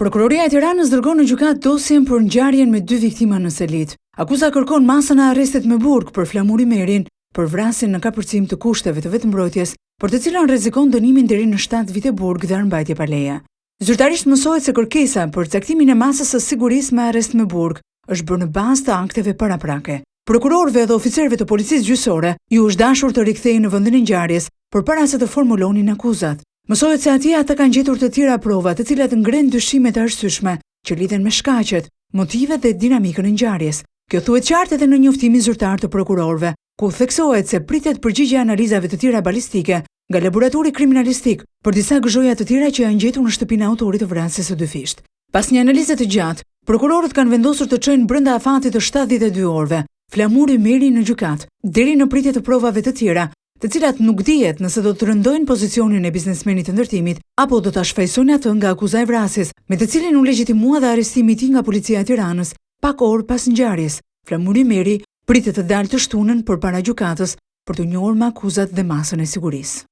Prokuroria e Tiranës dërgon në gjykat dosjen për ngjarjen me 2 viktima në Selit. Akuza kërkon masën e arrestit me burg për Flamuri Merin për vrasjen në kapërcim të kushteve të vetëmbrojtjes, për të cilën rrezikon dënimin deri në 7 vite burg dhe armbajtje pa leje. Zyrtarisht mësohet se kërkesa për caktimin e masës së sigurisë me arrest me burg është bërë në bazë të akteve paraprake. Prokurorëve dhe oficerëve të policisë gjyqësore ju është dashur të rikthehen në vendin e ngjarjes përpara se të formulonin akuzat. Mësohet se atje ata kanë gjetur të tjera prova të cilat ngren dyshime të arsyeshme që lidhen me shkaqet, motivet dhe dinamikën e ngjarjes. Kjo thuhet qartë edhe në njoftimin zyrtar të prokurorëve, ku theksohet se pritet përgjigje analizave të tjera balistike nga laboratori kriminalistik për disa gëzhoja të tjera që janë gjetur në shtëpinë e autorit të vrasjes së dy fisht. Pas një analize të gjatë, prokurorët kanë vendosur të çojnë brenda afatit të 72 orëve Flamuri Meri në gjykat, deri në pritje të provave të tjera, të cilat nuk dihet nëse do të rëndojnë pozicionin e biznesmenit të ndërtimit apo do ta shfaqsojnë atë nga akuza e vrasjes, me të cilin u legjitimua dhe arrestimi i tij nga policia e Tiranës pak orë pas ngjarjes. Flamuri Meri pritet të dalë të shtunën përpara gjykatës për të njohur me akuzat dhe masën e sigurisë.